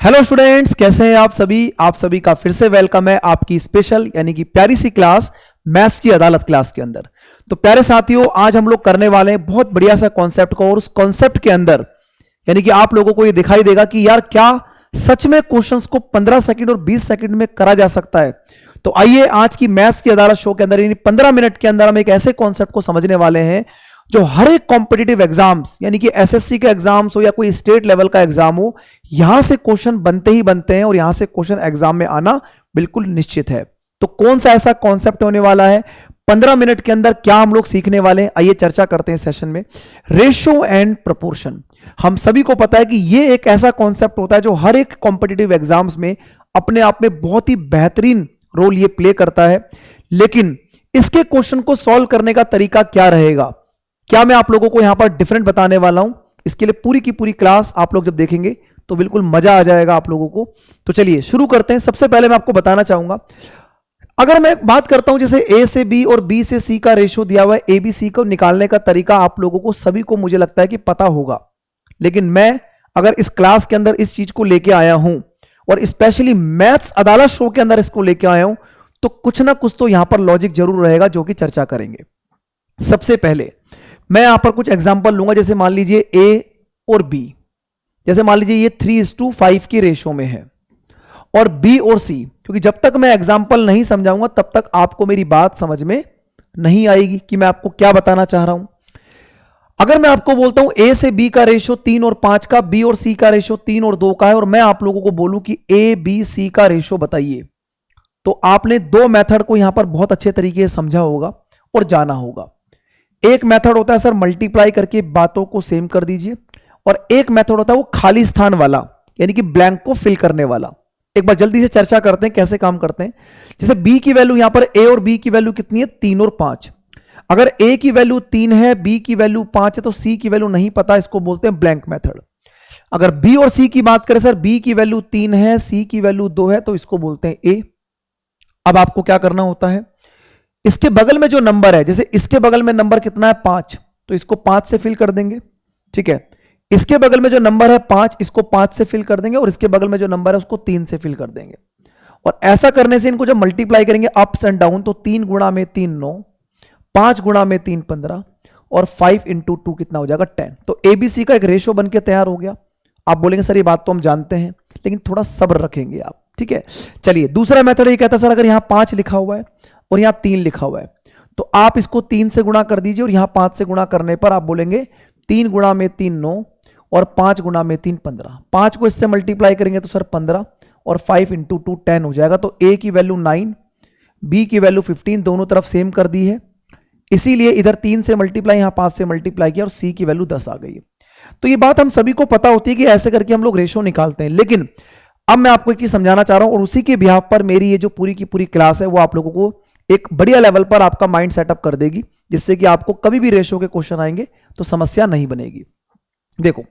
Hello students, कैसे हैं आप सभी का फिर से वेलकम है आपकी स्पेशल यानी कि प्यारी सी क्लास मैथ्स की अदालत क्लास के अंदर। तो प्यारे साथियों, आज हम लोग करने वाले हैं बहुत बढ़िया सा कॉन्सेप्ट को, और उस कॉन्सेप्ट के अंदर यानी कि आप लोगों को ये दिखाई देगा कि यार क्या सच में क्वेश्चंस को 15 सेकंड और 20 सेकंड में करा जा सकता है। तो आइए आज की मैथ्स की अदालत शो के अंदर यानी 15 मिनट के अंदर हम एक ऐसे कॉन्सेप्ट को समझने वाले हैं जो हर एक कॉम्पिटिटिव एग्जाम्स यानी कि एसएससी के एग्जाम्स हो या कोई स्टेट लेवल का एग्जाम हो, यहां से क्वेश्चन बनते ही बनते हैं और यहां से क्वेश्चन एग्जाम में आना बिल्कुल निश्चित है। तो कौन सा ऐसा कॉन्सेप्ट होने वाला है 15 मिनट के अंदर, क्या हम लोग सीखने वाले हैं, आइए चर्चा करते हैं सेशन में। Ratio and proportion. हम सभी को पता है कि ये एक ऐसा कॉन्सेप्ट होता है जो हर एक कॉम्पिटिटिव एग्जाम्स में अपने आप में बहुत ही बेहतरीन रोल ये प्ले करता है। लेकिन इसके क्वेश्चन को सॉल्व करने का तरीका क्या रहेगा, क्या मैं आप लोगों को यहां पर डिफरेंट बताने वाला हूं। इसके लिए पूरी की पूरी क्लास आप लोग जब देखेंगे तो बिल्कुल मजा आ जाएगा आप लोगों को। तो चलिए शुरू करते हैं। सबसे पहले मैं आपको बताना चाहूंगा, अगर मैं बात करता हूं जैसे ए से बी और बी से सी का रेशियो दिया हुआ है, ए बी सी को निकालने का तरीका आप लोगों को सभी को मुझे लगता है कि पता होगा। लेकिन मैं अगर इस क्लास के अंदर इस चीज को लेके आया हूं और स्पेशली मैथ्स अदालत शो के अंदर इसको लेके आया हूं, तो कुछ ना कुछ तो यहां पर लॉजिक जरूर रहेगा जो कि चर्चा करेंगे। सबसे पहले मैं यहां पर कुछ एग्जांपल लूंगा, जैसे मान लीजिए ए और बी, जैसे मान लीजिए ये 3:5 की रेशो में है, और बी और सी, क्योंकि जब तक मैं एग्जांपल नहीं समझाऊंगा तब तक आपको मेरी बात समझ में नहीं आएगी कि मैं आपको क्या बताना चाह रहा हूं। अगर मैं आपको बोलता हूं ए से बी का रेशो 3 और 5 का, बी और सी का रेशो 3 और 2 का है, और मैं आप लोगों को बोलूं कि ए बी सी का रेशो बताइए, तो आपने दो मेथड को यहां पर बहुत अच्छे तरीके से समझा होगा और जाना होगा। एक मेथड होता है सर मल्टीप्लाई करके बातों को सेम कर दीजिए, और एक मेथड होता है वो खाली स्थान वाला यानी कि ब्लैंक को फिल करने वाला। एक बार जल्दी से चर्चा करते हैं कैसे काम करते हैं। जैसे बी की वैल्यू यहां पर ए और बी की वैल्यू कितनी है, 3 और 5। अगर ए की वैल्यू 3 है, बी की वैल्यू 5 है, तो सी की वैल्यू नहीं पता, इसको बोलते हैं ब्लैंक मेथड। अगर बी और सी की बात करें सर, बी की वैल्यू 3 है, सी की वैल्यू 2 है, तो इसको बोलते हैं ए। अब आपको क्या करना होता है, इसके बगल में जो नंबर है, जैसे इसके बगल में नंबर कितना है 5, तो इसको 5 से फिल कर देंगे, ठीक है। इसके बगल में जो नंबर है 5, इसको 5 से फिल कर देंगे, और इसके बगल में जो नंबर है उसको 3 से फिल कर देंगे। और ऐसा करने से इनको जब मल्टीप्लाई करेंगे अप्स एंड डाउन, तो 3 गुणा में 3 9, 5 गुणा में 3 15, और 5 इंटू 2 कितना हो जाएगा 10। तो एबीसी का एक रेशियो बन के तैयार हो गया। आप बोलेंगे सर ये बात तो हम जानते हैं, लेकिन थोड़ा सब्र रखेंगे आप, ठीक है। चलिए दूसरा मेथड ये कहता है सर अगर यहां 5 लिखा हुआ है और यहां 3 लिखा हुआ है, तो आप इसको 3 से गुणा कर दीजिए, और यहां 5 से गुणा करने पर आप बोलेंगे 3 गुणा में 3 9, और 5 गुणा में 3 15। 5 को इससे मल्टीप्लाई करेंगे तो सर 15, और 5 इंटू 2 10 हो जाएगा। तो ए की वैल्यू 9, बी की वैल्यू 15, दोनों तरफ सेम कर दी है, इसीलिए इधर 3 से मल्टीप्लाई यहां 5 से मल्टीप्लाई किया, और सी की वैल्यू 10 आ गई। तो ये बात हम सभी को पता होती है कि ऐसे करके हम लोग रेशो निकालते हैं। लेकिन अब मैं आपको एक चीज समझाना चाह रहा हूं, और उसी के बिहाफ पर मेरी ये जो पूरी की पूरी क्लास है वो आप लोगों को एक बढ़िया लेवल पर आपका माइंड सेटअप कर देगी, जिससे कि आपको कभी भी रेशो के क्वेश्चन आएंगे तो समस्या नहीं बनेगी। देखो,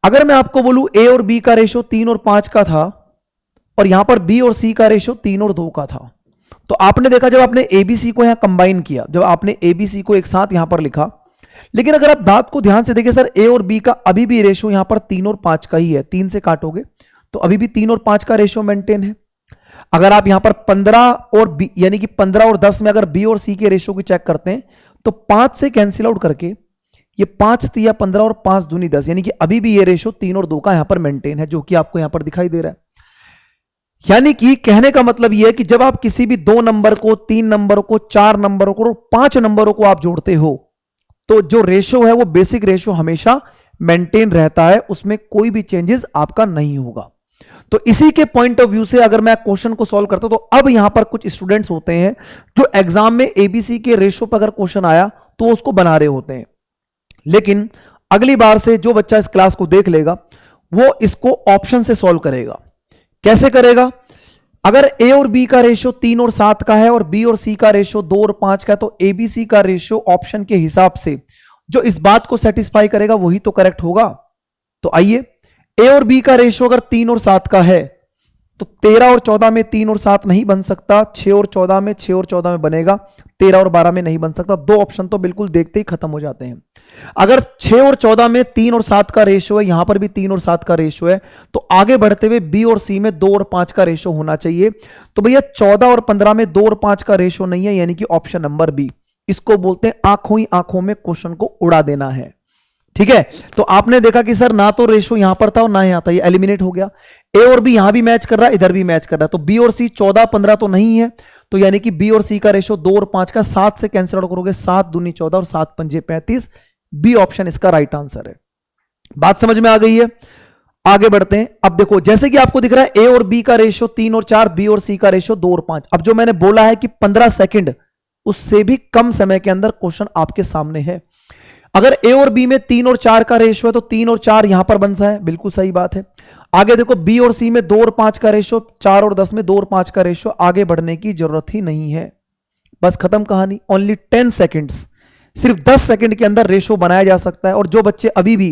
अगर मैं आपको बोलूं ए और बी का रेशो 3 और 5 का था, और यहां पर बी और सी का रेशो 3 और 2 का था, तो आपने देखा जब आपने एबीसी को यहां कंबाइन किया, जब आपने एबीसी को एक साथ यहां पर लिखा, लेकिन अगर आप बात को ध्यान से देखें सर, ए और बी का अभी भी रेशो यहां पर 3 और 5 का ही है। 3 से काटोगे तो अभी भी 3 और 5 का रेशो मेंटेन है। अगर आप यहां पर 15 और बी यानी कि 15 और 10 में अगर बी और सी के रेशो की चेक करते हैं, तो 5 से कैंसिल आउट करके ये 5 तिया 15 और 5 दूनी 10, यानी कि अभी भी ये रेशो 3 और 2 का यहां पर मेंटेन है, जो कि आपको यहां पर दिखाई दे रहा है। यानी कि कहने का मतलब यह है कि जब आप किसी भी 2 नंबर को, 3 नंबरों को, 4 नंबरों को और 5 नंबरों को आप जोड़ते हो, तो जो रेशो है वो बेसिक रेशो हमेशा मेंटेन रहता है, उसमें कोई भी चेंजेस आपका नहीं होगा। तो इसी के पॉइंट ऑफ व्यू से अगर मैं क्वेश्चन को सॉल्व करता हूं, तो अब यहां पर कुछ स्टूडेंट्स होते हैं जो एग्जाम में एबीसी के रेशो पर अगर क्वेश्चन आया तो उसको बना रहे होते हैं। लेकिन अगली बार से जो बच्चा इस क्लास को देख लेगा वो इसको ऑप्शन से सॉल्व करेगा। कैसे करेगा? अगर ए और बी का रेशो 3 और 7 का है, और बी और सी का रेशो 2 और 5 का है, तो एबीसी का रेशो ऑप्शन के हिसाब से जो इस बात को सेटिस्फाई करेगा वही तो करेक्ट होगा। तो आइए, ए और बी का रेशो अगर 3 और 7 का है, तो 13 और 14 में 3 और 7 नहीं बन सकता, 6 और 14 में 6 और 14 में बनेगा, 13 और 12 में नहीं बन सकता। दो ऑप्शन तो बिल्कुल देखते ही खत्म हो जाते हैं। अगर 6 और 14 में 3 और 7 का रेशो है, यहां पर भी 3 और 7 का रेशो है, तो आगे बढ़ते हुए बी और सी में 2 और 5 का रेशो होना चाहिए। तो भैया 14 और 15 में 2 और 5 का रेशो नहीं है, यानी कि ऑप्शन नंबर बी। इसको बोलते हैं आंखों ही आंखों में क्वेश्चन को उड़ा देना है। ठीक है, तो आपने देखा कि सर ना तो रेशो यहां पर था और ना यहां था, ये एलिमिनेट हो गया। ए और बी यहां भी मैच कर रहा है, इधर भी मैच कर रहा है, तो बी और सी 14 15 तो नहीं है, तो यानी कि बी और सी का रेशो 2 और 5 का, 7 से कैंसिल आउट करोगे, 7 दूनी 14 और 7 पंजे 35। बी ऑप्शन इसका राइट आंसर है। बात समझ में आ गई है? आगे बढ़ते हैं। अब देखो जैसे कि आपको दिख रहा है ए और बी का रेशो 3 और 4, बी और सी का रेशो 2 और 5। अब जो मैंने बोला है कि 15 सेकंड, उससे भी कम समय के अंदर क्वेश्चन आपके सामने है। अगर ए और बी में 3 और 4 का रेशो है तो 3 और 4 यहां पर बन सा है, बिल्कुल सही बात है। आगे देखो बी और सी में 2 और 5 का रेशो, 4 और 10 में 2 और 5 का रेशो, आगे बढ़ने की जरूरत ही नहीं है, बस खत्म कहानी। ओनली 10 सेकेंड्स, सिर्फ 10 सेकंड के अंदर रेशो बनाया जा सकता है। और जो बच्चे अभी भी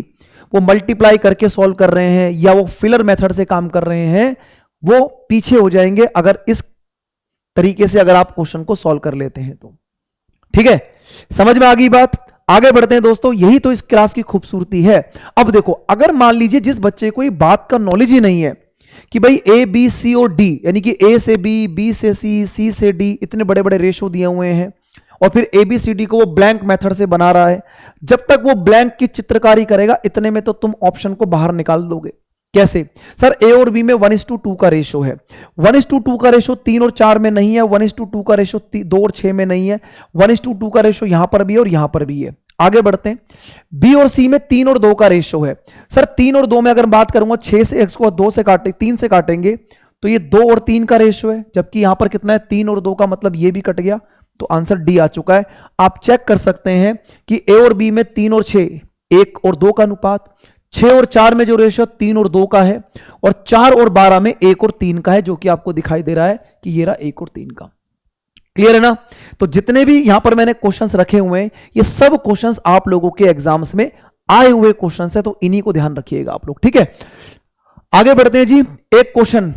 वो मल्टीप्लाई करके सॉल्व कर रहे हैं या वो फिलर मेथड से काम कर रहे हैं, वो पीछे हो जाएंगे अगर इस तरीके से अगर आप क्वेश्चन को सॉल्व कर लेते हैं तो। ठीक है, समझ में आ गई बात? आगे बढ़ते हैं दोस्तों, यही तो इस क्लास की खूबसूरती है। अब देखो अगर मान लीजिए जिस बच्चे को ये बात का नॉलेज ही नहीं है कि भाई ए बी सी और डी, यानी कि ए से बी, बी से सी से डी, इतने बड़े बड़े रेशो दिए हुए हैं, और फिर ए बी सी डी को वो ब्लैंक मेथड से बना रहा है, जब तक वो ब्लैंक की चित्रकारी करेगा इतने में तो तुम ऑप्शन को बाहर निकाल दोगे। कैसे? सर ए और बी में 1:2 का रेशो है, 1:2 का रेशो 3 और 4 में नहीं है, 1:2 का रेशो 2 और 6 में नहीं है, 1:2 का रेशो यहां पर भी है और यहां पर भी है। आगे बढ़ते हैं, बी और सी में 3 और 2 का रेशो है। सर 3 और 2 में अगर बात करूंगा, 6 से x को 2 से काटे 3 से काटेंगे तो ये 2 और 3 का रेशो है, जबकि यहां पर कितना है 3 और 2 का, मतलब ये भी कट गया, तो आंसर डी आ चुका है। आप चेक कर सकते हैं कि ए और बी में 3 और 6, 1 और 2 का अनुपात, 6 और 4 में जो रेशियो 3 और 2 का है, और 4 और 12 में 1 और 3 का है, जो कि आपको दिखाई दे रहा है कि ये रहा 1 और 3 का। क्लियर है ना? तो जितने भी यहां पर मैंने क्वेश्चंस रखे हुए हैं, ये सब क्वेश्चंस आप लोगों के एग्जाम्स में आए हुए क्वेश्चंस है, तो इन्हीं को ध्यान रखिएगा आप लोग। ठीक है, आगे बढ़ते हैं जी। एक क्वेश्चन,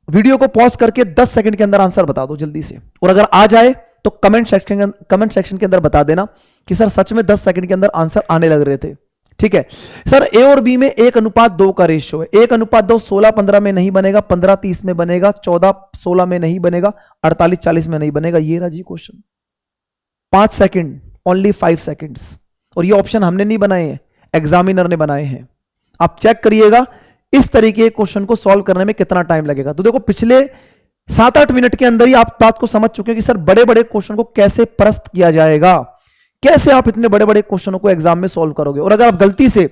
वीडियो को पॉज करके 10 सेकंड के अंदर आंसर बता दो जल्दी से, और अगर आ जाए तो कमेंट सेक्शन के अंदर बता देना कि सर सच में 10 सेकंड के अंदर आंसर आने लग रहे थे। ठीक है सर, ए और बी में 1:2 का रेशियो है, 1:2 16-15 में नहीं बनेगा, 15-30 में बनेगा, 14-16 में नहीं बनेगा, 48-40 में नहीं बनेगा। ये रहा जी क्वेश्चन। 5 सेकंड, ओनली 5 सेकंड्स, और ये ऑप्शन हमने नहीं बनाए हैं, एग्जामिनर ने बनाए हैं। आप चेक करिएगा इस तरीके के क्वेश्चन को सॉल्व करने में कितना टाइम लगेगा। तो देखो पिछले 7-8 मिनट के अंदर ही आप बात को समझ चुके हैं कि सर बड़े बड़े क्वेश्चन को कैसे प्रस्त किया जाएगा, कैसे आप इतने बड़े बड़े क्वेश्चनों को एग्जाम में सॉल्व करोगे। और अगर आप गलती से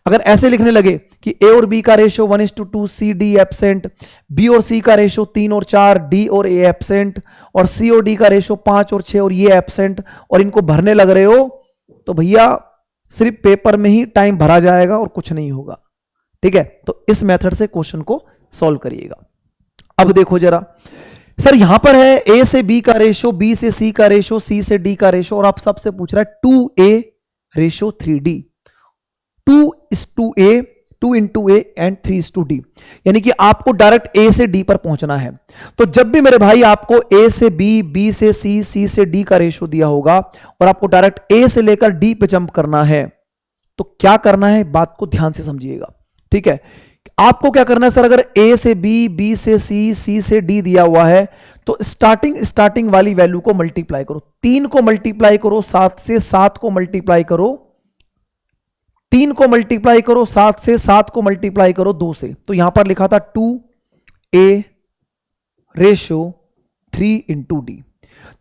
अगर ऐसे लिखने लगे कि ए और बी का ratio 1:2, C D absent, B और सी का रेशियो 3 और 4, डी और ए एब्सेंट, और सी और डी का रेशियो 5 और 6 और ये एब्सेंट, और इनको भरने लग रहे हो, तो भैया सिर्फ पेपर में ही टाइम भरा जाएगा और कुछ नहीं होगा। ठीक है, तो इस मेथड से क्वेश्चन को सॉल्व करिएगा। अब देखो जरा, सर यहां पर है ए से बी का रेशो, बी से सी का रेशो, सी से डी का रेशो, और आप सबसे पूछ रहा है 2a ratio 3d, 2:a, 2 a and 3:d, यानी कि आपको डायरेक्ट ए से डी पर पहुंचना है। तो जब भी मेरे भाई आपको ए से बी, बी से सी, सी से डी का रेशो दिया होगा और आपको डायरेक्ट ए से लेकर डी पे जंप करना है, तो क्या करना है, बात को ध्यान से समझिएगा। ठीक है, आपको क्या करना है सर, अगर ए से बी, बी से सी, सी से डी दिया हुआ है, तो स्टार्टिंग वाली वैल्यू को मल्टीप्लाई करो, 3 को मल्टीप्लाई करो 7 से, 7 को मल्टीप्लाई करो 3 को मल्टीप्लाई करो 7 से, 7 को मल्टीप्लाई करो 2 से। तो यहां पर लिखा था 2a रेशो 3:d।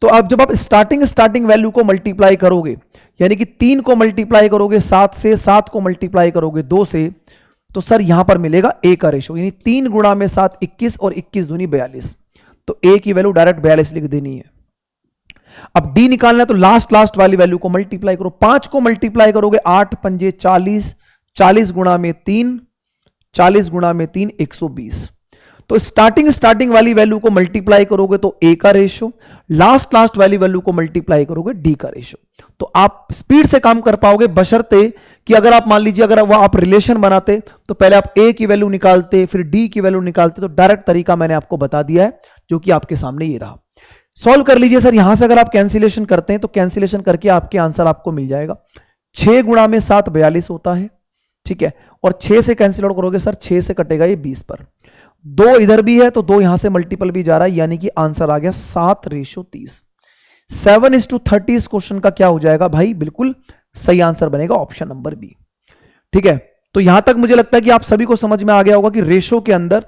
तो अब जब आप स्टार्टिंग वैल्यू को मल्टीप्लाई करोगे, यानी कि 3 को मल्टीप्लाई करोगे 7 से, 7 को मल्टीप्लाई करोगे 2 से, तो सर यहां पर मिलेगा ए का रेशो, यानी 3 गुणा में 7 21 और 21 दूनी 42। तो ए की वैल्यू डायरेक्ट 42 लिख देनी है। अब डी निकालना है तो लास्ट वाली वैल्यू को मल्टीप्लाई करो, 5 को मल्टीप्लाई करोगे 8 पंजे 40, 40 गुणा में 3, 40 गुणा में 3 120। तो स्टार्टिंग वाली वैल्यू को मल्टीप्लाई करोगे तो ए का रेशियो, लास्ट वाली वैल्यू को मल्टीप्लाई करोगे डी का रेशियो। तो आप स्पीड से काम कर पाओगे, बशर्ते कि अगर आप मान लीजिए अगर वो आप रिलेशन बनाते तो पहले आप ए की वैल्यू निकालते फिर डी की वैल्यू निकालते। तो डायरेक्ट तरीका मैंने आपको बता दिया है जो कि आपके सामने ये रहा। सॉल्व कर लीजिए सर। यहां से अगर आप कैंसिलेशन करते हैं तो कैंसिलेशन करके आपके आंसर आपको मिल जाएगा 6 गुणा में 7 42 होता है, ठीक है। और 6 से कैंसिल आउट करोगे सर, 6 से कटेगा ये 20 पर, 2 इधर भी है तो 2 यहां से मल्टीपल भी जा रहा है, यानी कि आंसर आ गया 7:30। 7:30 इस क्वेश्चन का क्या हो जाएगा भाई, बिल्कुल सही आंसर बनेगा ऑप्शन नंबर बी, ठीक है। तो यहां तक मुझे लगता है कि आप सभी को समझ में आ गया होगा कि रेशो के अंदर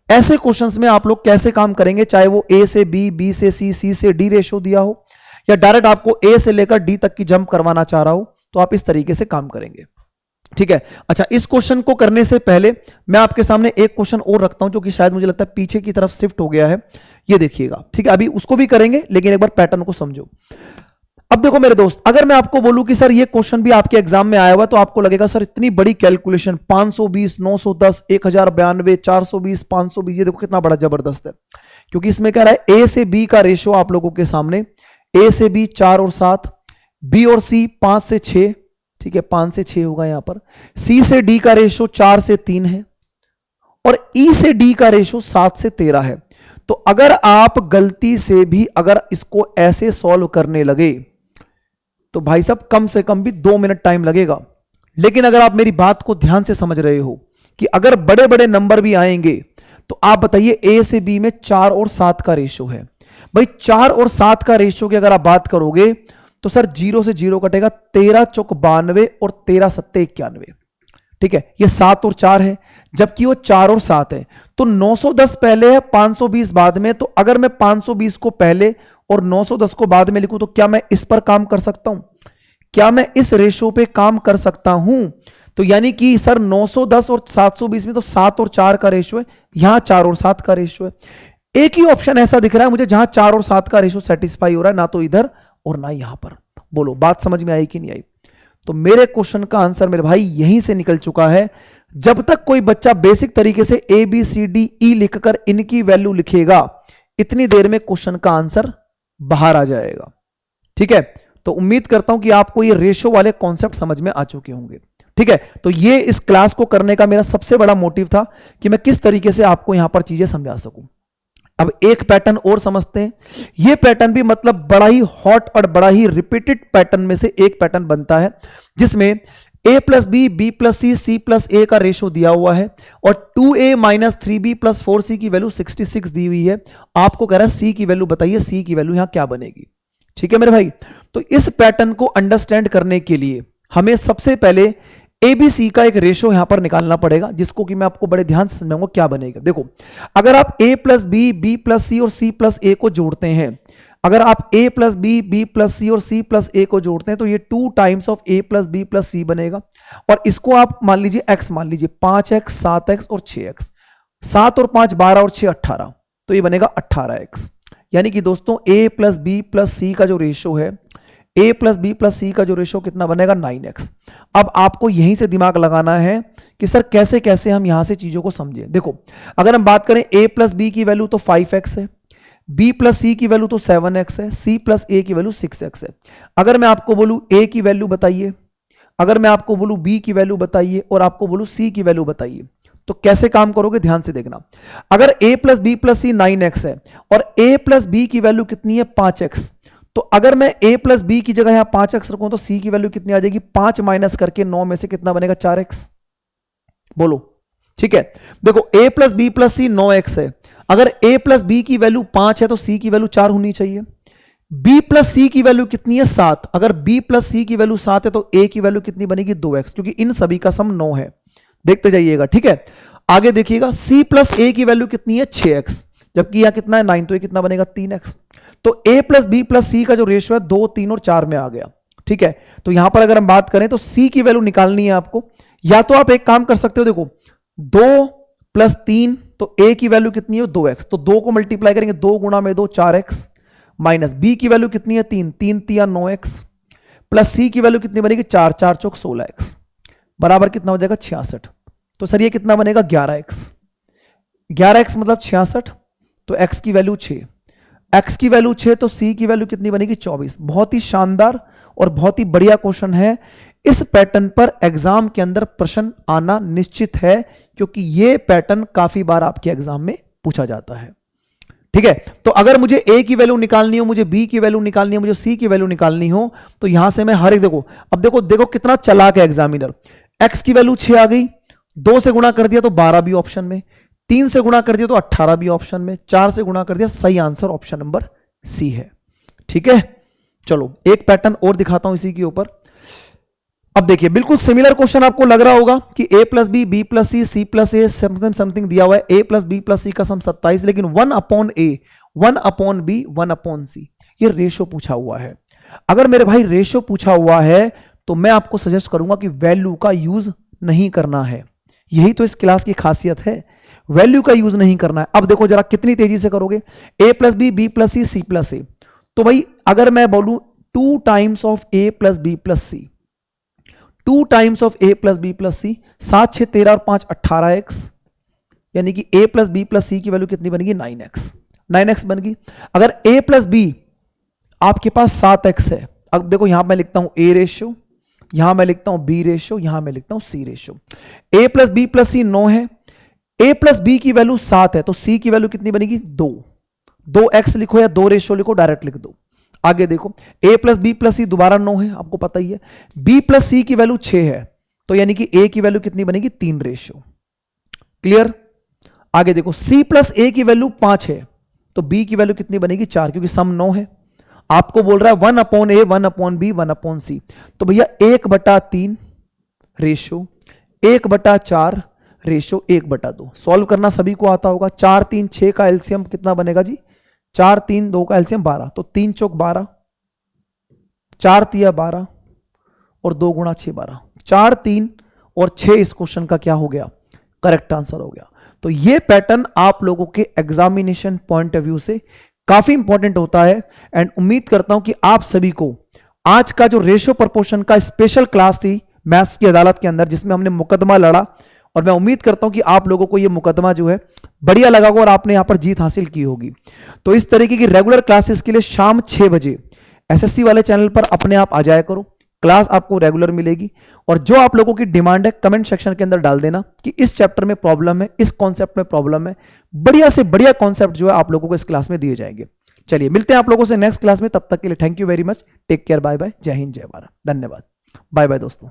ऐसे क्वेश्चंस में आप लोग कैसे काम करेंगे, चाहे वो ए से बी, बी से सी, सी से डी रेशो दिया हो या डायरेक्ट आपको ए से लेकर डी तक की जंप करवाना चाह रहा हो, तो आप इस तरीके से काम करेंगे, ठीक है। अच्छा, इस क्वेश्चन को करने से पहले मैं आपके सामने एक क्वेश्चन और रखता हूं जो कि शायद मुझे लगता है पीछे की तरफ शिफ्ट हो गया है, ये देखिएगा, ठीक है। अभी उसको भी करेंगे लेकिन एक बार पैटर्न को समझो। अब देखो मेरे दोस्त, अगर मैं आपको बोलूं कि सर ये क्वेश्चन भी आपके एग्जाम में आया हुआ, तो आपको लगेगा सर इतनी बड़ी कैलकुलेशन 520, 910, 1092, 420, 520, ये देखो कितना बड़ा जबरदस्त है, क्योंकि इसमें कह रहा है ए से बी का रेशियो आप लोगों के सामने, ए से बी 4 और 7, बी और सी 5 से 6, ठीक है, 5 से 6 होगा यहां पर, सी से डी का रेशियो 4 से 3 है और ई से डी का रेशियो 7 से 13 है। तो अगर आप गलती से भी अगर इसको ऐसे सॉल्व करने लगे तो भाई साहब कम से कम भी 2 मिनट टाइम लगेगा। लेकिन अगर आप मेरी बात को ध्यान से समझ रहे हो कि अगर बड़े बड़े नंबर भी आएंगे तो आप बताइए ए से बी में 4 और 7 का रेशियो है, भाई 4 और 7 का रेशियो की अगर आप बात करोगे तो सर 0 से 0 कटेगा, 13 चौक 92 और 13 सत्ते 91, ठीक है। ये 7 और 4 है जबकि वो 4 और 7 है, तो 910 पहले है 520 बाद में। तो अगर मैं 520 को पहले और 910 को बाद में लिखूं तो क्या मैं इस पर काम कर सकता हूं, क्या मैं इस रेशो पे काम कर सकता हूं? तो यानी कि सर 910 और 720 में तो 7 और 4 का रेशो है, यहां 4 और 7 का रेशो है। एक ही ऑप्शन ऐसा दिख रहा है मुझे जहां 4 और 7 का रेशो सेटिस्फाई हो रहा है, ना तो इधर और ना यहां पर। बोलो बात समझ में आई कि नहीं आई? तो मेरे क्वेश्चन का आंसर मेरे भाई यहीं से निकल चुका है। जब तक कोई बच्चा बेसिक तरीके से A B C D E लिखकर इनकी वैल्यू लिखेगा, इतनी देर में क्वेश्चन का आंसर बाहर आ जाएगा, ठीक है। तो उम्मीद करता हूं कि आपको ये रेशो वाले कॉन्सेप्ट समझ में आ चुके होंगे, ठीक है। तो ये इस क्लास को करने का मेरा सबसे बड़ा मोटिव था कि मैं किस तरीके से आपको यहां पर चीजें समझा सकूं। अब एक पैटर्न और समझते हैं। ये पैटर्न भी मतलब बड़ा ही हॉट और बड़ा ही रिपीटेड पैटर्न में से एक पैटर्न बनता है, जिसमें a plus B, B plus C, C plus a का रेशो दिया हुआ है और 2a minus 3b plus 4c की वैल्यू 66 दी हुई है। आपको कह रहा है c की वैल्यू बताइए, c की वैल्यू यहां क्या बनेगी, ठीक है मेरे भाई। तो इस पैटर्न को अंडरस्टैंड करने के लिए हमें सबसे पहले एबीसी का एक रेशो यहां पर निकालना पड़ेगा, जिसको कि मैं आपको बड़े ध्यान से समझाऊंगा क्या बनेगा। देखो, अगर आप a plus B, B plus c और c प्लस ए को जोड़ते हैं, अगर आप a plus B, B plus c और c प्लस ए को जोड़ते हैं तो ये 2 times of a plus B plus c बनेगा। और इसको आप मान लीजिए x, मान लीजिए 5x, 7x और 6x, 7 और 5 12 और 6 18, तो ये बनेगा 18x। यानी कि दोस्तों a plus B plus C का जो रेशो है, a plus B plus C का जो रेशो कितना बनेगा 9x। अब आपको यहीं से दिमाग लगाना है कि सर कैसे कैसे हम यहां से चीजों को समझें। देखो, अगर हम बात करें a प्लस बी की वैल्यू तो 5x है, b प्लस सी की वैल्यू तो 7x है, c प्लस a की वैल्यू 6x है। अगर मैं आपको बोलूं a की वैल्यू बताइए, अगर मैं आपको बोलूं b की वैल्यू बताइए और आपको बोलूं c की वैल्यू बताइए, तो कैसे काम करोगे ध्यान से देखना। अगर a plus B plus C 9x है और a प्लस बी की वैल्यू कितनी है 5x, तो अगर मैं a प्लस बी की जगह यहां 5x रखूं तो c की वैल्यू कितनी आ जाएगी, 5 माइनस करके 9 में से कितना बनेगा 4x। बोलो, ठीक है। देखो, a plus B plus C 9x है, अगर a प्लस बी की वैल्यू 5 है तो c की वैल्यू 4 होनी चाहिए। b प्लस सी की वैल्यू कितनी है 7, अगर b प्लस सी की वैल्यू 7 है तो a की वैल्यू कितनी बनेगी 2x, क्योंकि इन सभी का सम 9 है। देखते जाइएगा, ठीक है। आगे देखिएगा, c प्लस a की वैल्यू कितनी है 6x, जबकि यहां कितना है 9, तो ये कितना बनेगा 3x। तो a plus B plus C का जो रेशियो है 2, 3 और 4 में आ गया, ठीक है। तो यहां पर अगर हम बात करें तो c की वैल्यू निकालनी है आपको, या तो आप एक काम कर सकते हो, देखो 2 प्लस 3 तो a की वैल्यू कितनी है 2x, तो 2 को मल्टीप्लाई करेंगे, 2 गुणा में 2 4x, माइनस b की वैल्यू कितनी है 3, 3 तिया 9x, प्लस c की वैल्यू कितनी बनेगी 4, 4 चौक 16x, बराबर कितना हो जाएगा 66। तो सर ये कितना बनेगा 11x। 11x मतलब 66, तो x की वैल्यू 6, x की वैल्यू 6, तो c की वैल्यू कितनी बनेगी 24। बहुत ही शानदार और बहुत ही बढ़िया क्वेश्चन है। इस पैटर्न पर एग्जाम के अंदर प्रश्न आना निश्चित है, क्योंकि यह पैटर्न काफी बार आपके एग्जाम में पूछा जाता है। ठीक है, तो अगर मुझे a की वैल्यू निकालनी हो, मुझे b की वैल्यू निकालनी हो, मुझे c की वैल्यू निकालनी हो, तो यहां से मैं हर एक, देखो अब देखो कितना चालाक है एग्जामिनर। x की वैल्यू 6 आ गई, 2 से गुणा कर दिया तो 12 भी ऑप्शन में, 3 से गुणा कर दिया तो 18 भी ऑप्शन में, 4 से गुणा कर दिया, सही आंसर ऑप्शन नंबर सी है। ठीक है, चलो एक पैटर्न और दिखाता हूं इसी के ऊपर। अब देखिए बिल्कुल सिमिलर क्वेश्चन आपको लग रहा होगा कि a plus B, B plus C, C plus A, something दिया हुआ है, a plus B plus C का सम 27, लेकिन 1/a, 1/b, 1/c, ये रेशो पूछा हुआ है। अगर मेरे भाई रेशो पूछा हुआ है तो मैं आपको सजेस्ट करूंगा कि वैल्यू का यूज नहीं करना है। यही तो इस क्लास की खासियत है, वैल्यू का यूज नहीं करना है। अब देखो जरा कितनी तेजी से करोगे, a plus B, B plus C, C plus a, तो भाई अगर मैं बोलूं 2 times of a plus B plus c, 2 times of a plus B plus c, 7 6 13 और 5 18x, यानी कि a plus B plus c की वैल्यू कितनी बनेगी 9x बन गई। अगर a प्लस बी आपके पास 7x है, अब देखो यहां मैं लिखता हूं a रेशियो, यहां मैं लिखता हूं b रेशियो, यहां मैं लिखता हूं c ratio. a plus B plus c 9 है, a प्लस बी की वैल्यू 7 है, तो c की वैल्यू कितनी बनेगी 2x लिखो या 2 रेशियो लिखो, डायरेक्ट लिख दो। आगे देखो a प्लस बी प्लस सी दोबारा 9 है, आपको पता ही है, b प्लस सी की वैल्यू 6 है, तो यानी कि a की वैल्यू कितनी बनेगी 3 रेशियो। क्लियर। आगे देखो c प्लस a की वैल्यू 5 है, तो b की वैल्यू कितनी बनेगी 4, क्योंकि सम 9 है। आपको बोल रहा है 1/a, 1/b, 1/c, तो भैया 1/3 रेशियो, 1/4 रेशियो, 1/2। सॉल्व करना सभी को आता होगा। 4 3 6 का एलसीएम कितना बनेगा जी, 4 3 2 का एलसीएम 12, तो 3 चौक 12, 4 तिया 12 और 2 गुणा 6 12, 4 3 और 6 इस क्वेश्चन का क्या हो गया, करेक्ट आंसर हो गया। तो ये पैटर्न आप लोगों के एग्जामिनेशन पॉइंट ऑफ व्यू से काफी इंपॉर्टेंट होता है। एंड उम्मीद करता हूं कि आप सभी को आज का जो रेशियो प्रपोर्शन का स्पेशल क्लास थी मैथ्स की अदालत के अंदर, जिसमें हमने मुकदमा लड़ा, और मैं उम्मीद करता हूं कि आप लोगों को यह मुकदमा जो है बढ़िया लगा होगा और आपने यहां पर जीत हासिल की होगी। तो इस तरीके की रेगुलर क्लासेस के लिए शाम 6 बजे एसएससी वाले चैनल पर अपने आप आ जाया करो, क्लास आपको रेगुलर मिलेगी। और जो आप लोगों की डिमांड है कमेंट सेक्शन के अंदर डाल देना कि इस चैप्टर में प्रॉब्लम है, इस कॉन्सेप्ट में प्रॉब्लम है, बढ़िया से बढ़िया कॉन्सेप्ट जो है आप लोगों को इस क्लास में दिए जाएंगे। चलिए मिलते हैं आप लोगों से नेक्स्ट क्लास में, तब तक के लिए thank you very much, take care, bye bye, जय हिंद जय भारत, धन्यवाद, बाय बाय दोस्तों।